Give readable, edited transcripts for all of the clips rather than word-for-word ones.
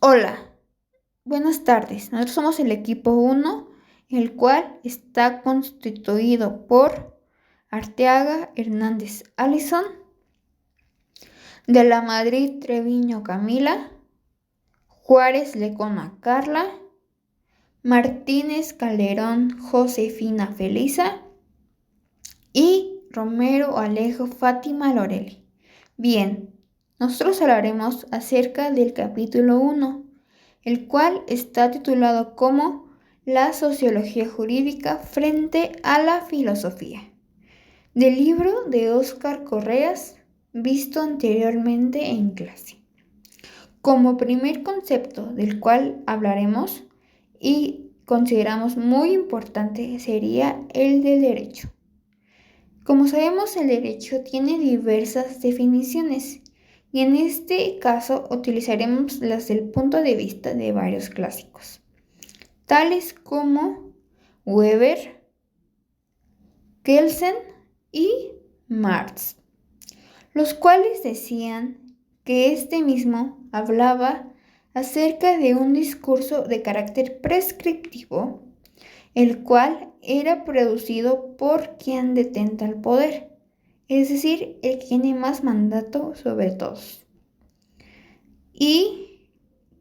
Hola, buenas tardes. Nosotros somos el equipo 1, el cual está constituido por Arteaga Hernández Alison, de la Madrid Treviño Camila, Juárez Lecona Carla, Martínez Calderón Josefina Felisa y Romero Alejo Fátima Loreli. Bien, nosotros hablaremos acerca del capítulo 1, el cual está titulado como La sociología jurídica frente a la filosofía, del libro de Óscar Correas, visto anteriormente en clase. Como primer concepto del cual hablaremos y consideramos muy importante sería el del derecho. Como sabemos, el derecho tiene diversas definiciones y en este caso utilizaremos las del punto de vista de varios clásicos, tales como Weber, Kelsen y Marx, los cuales decían que este mismo hablaba acerca de un discurso de carácter prescriptivo, el cual era producido por quien detenta el poder, es decir, el que tiene más mandato sobre todos, y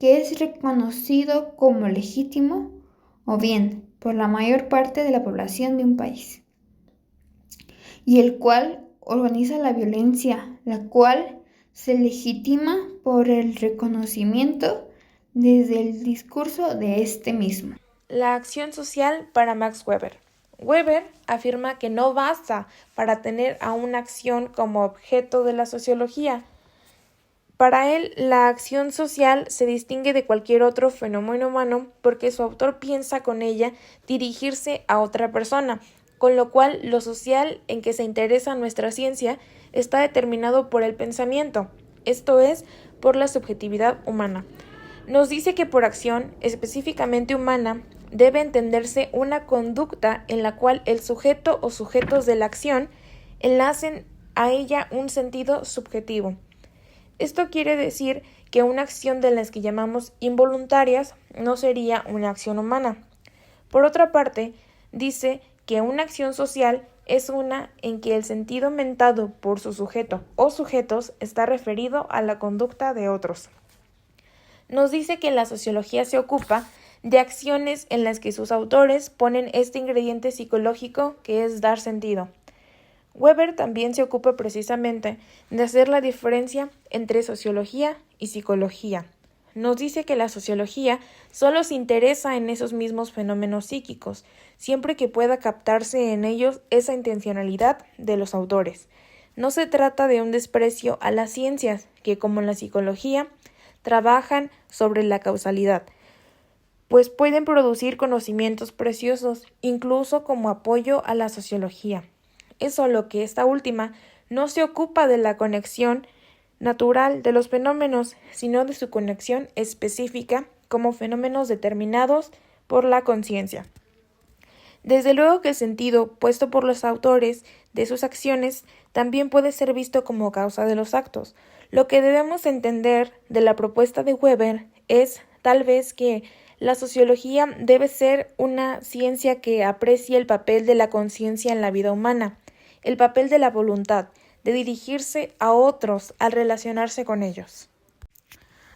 que es reconocido como legítimo o bien por la mayor parte de la población de un país, y el cual organiza la violencia, la cual se legitima por el reconocimiento desde el discurso de este mismo. La acción social para Max Weber. Weber afirma que no basta para tener a una acción como objeto de la sociología. Para él, la acción social se distingue de cualquier otro fenómeno humano porque su autor piensa con ella dirigirse a otra persona, con lo cual lo social en que se interesa nuestra ciencia está determinado por el pensamiento, esto es, por la subjetividad humana. Nos dice que por acción, específicamente humana, debe entenderse una conducta en la cual el sujeto o sujetos de la acción enlacen a ella un sentido subjetivo. Esto quiere decir que una acción de las que llamamos involuntarias no sería una acción humana. Por otra parte, dice que una acción social es una en que el sentido mentado por su sujeto o sujetos está referido a la conducta de otros. Nos dice que la sociología se ocupa de acciones en las que sus autores ponen este ingrediente psicológico que es dar sentido. Weber también se ocupa precisamente de hacer la diferencia entre sociología y psicología. Nos dice que la sociología solo se interesa en esos mismos fenómenos psíquicos, siempre que pueda captarse en ellos esa intencionalidad de los autores. No se trata de un desprecio a las ciencias, que como en la psicología, trabajan sobre la causalidad, pues pueden producir conocimientos preciosos, incluso como apoyo a la sociología. Es solo que esta última no se ocupa de la conexión natural de los fenómenos, sino de su conexión específica como fenómenos determinados por la conciencia. Desde luego que el sentido puesto por los autores de sus acciones también puede ser visto como causa de los actos. Lo que debemos entender de la propuesta de Weber es, tal vez, que la sociología debe ser una ciencia que aprecie el papel de la conciencia en la vida humana, el papel de la voluntad, de dirigirse a otros al relacionarse con ellos.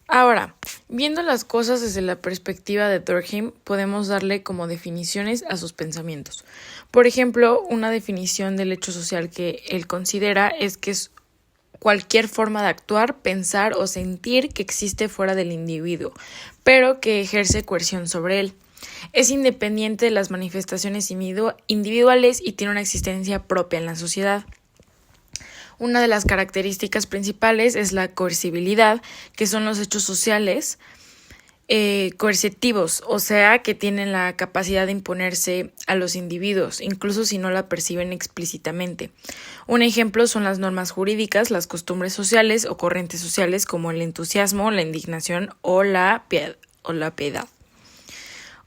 Ahora, viendo las cosas desde la perspectiva de Durkheim, podemos darle como definiciones a sus pensamientos. Por ejemplo, una definición del hecho social que él considera es que es cualquier forma de actuar, pensar o sentir que existe fuera del individuo, pero que ejerce coerción sobre él. Es independiente de las manifestaciones individuales y tiene una existencia propia en la sociedad. Una de las características principales es la coercibilidad, que son los hechos sociales coercitivos, o sea, que tienen la capacidad de imponerse a los individuos, incluso si no la perciben explícitamente. Un ejemplo son las normas jurídicas, las costumbres sociales o corrientes sociales como el entusiasmo, la indignación o la piedad.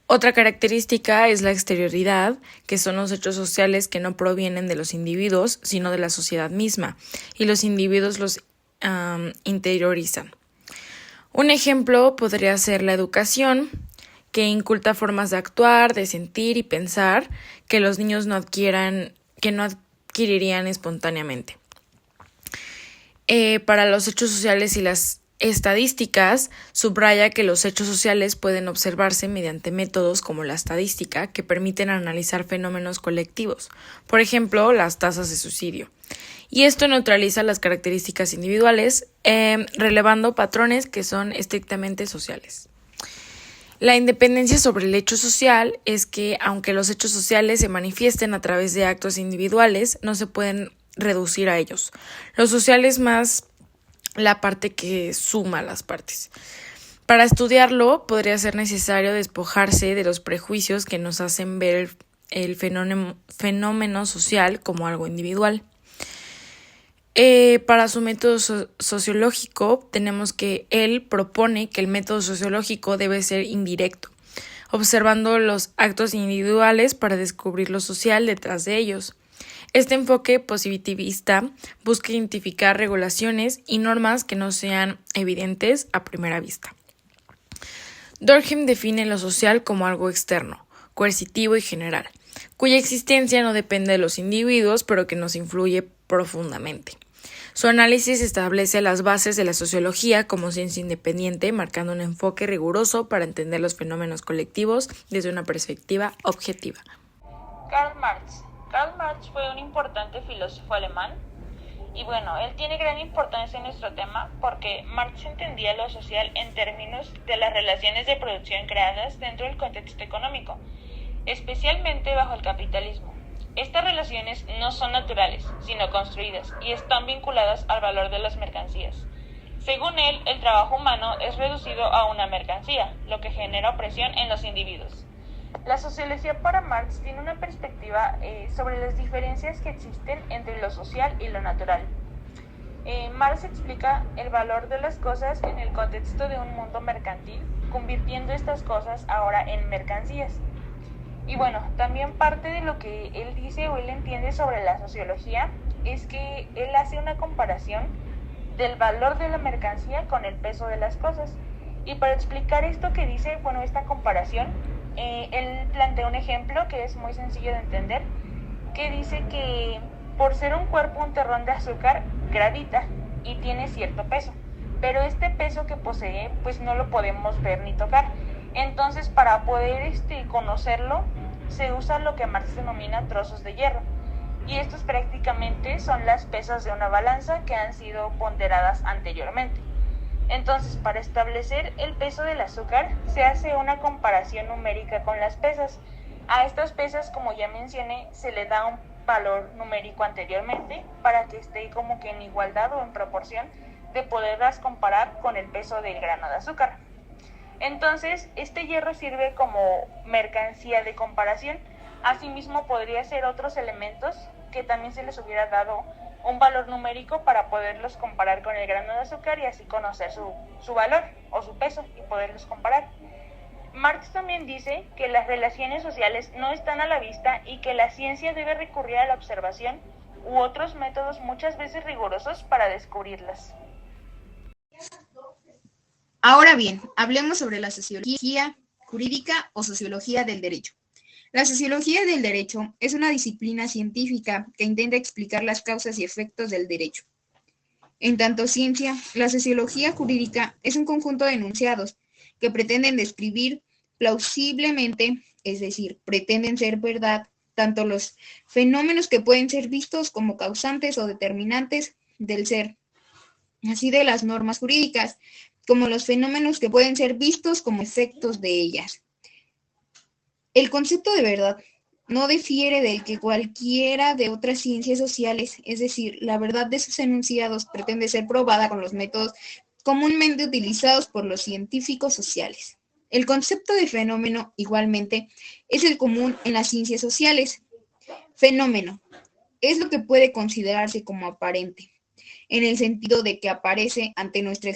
Otra característica es la exterioridad, que son los hechos sociales que no provienen de los individuos, sino de la sociedad misma, y los individuos los interiorizan. Un ejemplo podría ser la educación, que inculta formas de actuar, de sentir y pensar que los niños no adquirirían espontáneamente. Para los hechos sociales y las estadísticas, subraya que los hechos sociales pueden observarse mediante métodos como la estadística que permiten analizar fenómenos colectivos, por ejemplo, las tasas de suicidio. Y esto neutraliza las características individuales, relevando patrones que son estrictamente sociales. La independencia sobre el hecho social es que, aunque los hechos sociales se manifiesten a través de actos individuales, no se pueden reducir a ellos. Lo social es más la parte que suma las partes. Para estudiarlo, podría ser necesario despojarse de los prejuicios que nos hacen ver el fenómeno social como algo individual. Para su método sociológico, tenemos que él propone que el método sociológico debe ser indirecto, observando los actos individuales para descubrir lo social detrás de ellos. Este enfoque positivista busca identificar regulaciones y normas que no sean evidentes a primera vista. Durkheim define lo social como algo externo, coercitivo y general, cuya existencia no depende de los individuos, pero que nos influye profundamente. Su análisis establece las bases de la sociología como ciencia independiente, marcando un enfoque riguroso para entender los fenómenos colectivos desde una perspectiva objetiva. Karl Marx. Karl Marx fue un importante filósofo alemán y bueno, él tiene gran importancia en nuestro tema porque Marx entendía lo social en términos de las relaciones de producción creadas dentro del contexto económico, especialmente bajo el capitalismo. Estas relaciones no son naturales, sino construidas, y están vinculadas al valor de las mercancías. Según él, el trabajo humano es reducido a una mercancía, lo que genera opresión en los individuos. La sociología para Marx tiene una perspectiva sobre las diferencias que existen entre lo social y lo natural. Marx explica el valor de las cosas en el contexto de un mundo mercantil, convirtiendo estas cosas ahora en mercancías. Y bueno, también parte de lo que él dice o él entiende sobre la sociología es que él hace una comparación del valor de la mercancía con el peso de las cosas. Y para explicar esto que dice, bueno, esta comparación, él plantea un ejemplo que es muy sencillo de entender, que dice que por ser un cuerpo un terrón de azúcar gravita y tiene cierto peso, pero este peso que posee pues no lo podemos ver ni tocar. Entonces, para poder conocerlo, se usa lo que Marx denomina trozos de hierro. Y estos prácticamente son las pesas de una balanza que han sido ponderadas anteriormente. Entonces, para establecer el peso del azúcar, se hace una comparación numérica con las pesas. A estas pesas, como ya mencioné, se le da un valor numérico anteriormente para que esté como que en igualdad o en proporción de poderlas comparar con el peso del grano de azúcar. Entonces, este hierro sirve como mercancía de comparación. Asimismo, podría ser otros elementos que también se les hubiera dado un valor numérico para poderlos comparar con el grano de azúcar y así conocer su valor o su peso y poderlos comparar. Marx también dice que las relaciones sociales no están a la vista y que la ciencia debe recurrir a la observación u otros métodos muchas veces rigurosos para descubrirlas. Ahora bien, hablemos sobre la sociología jurídica o sociología del derecho. La sociología del derecho es una disciplina científica que intenta explicar las causas y efectos del derecho. En tanto ciencia, la sociología jurídica es un conjunto de enunciados que pretenden describir plausiblemente, es decir, pretenden ser verdad, tanto los fenómenos que pueden ser vistos como causantes o determinantes del ser, así de las normas jurídicas, como los fenómenos que pueden ser vistos como efectos de ellas. El concepto de verdad no difiere del que cualquiera de otras ciencias sociales, es decir, la verdad de sus enunciados pretende ser probada con los métodos comúnmente utilizados por los científicos sociales. El concepto de fenómeno, igualmente, es el común en las ciencias sociales. Fenómeno es lo que puede considerarse como aparente, en el sentido de que aparece ante nuestra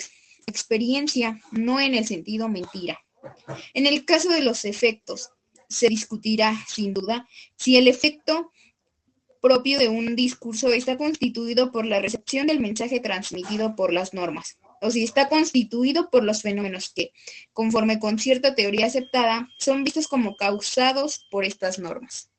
experiencia, no en el sentido mentira. En el caso de los efectos, se discutirá, sin duda, si el efecto propio de un discurso está constituido por la recepción del mensaje transmitido por las normas. o si está constituido por los fenómenos que, conforme con cierta teoría aceptada, son vistos como causados por estas normas.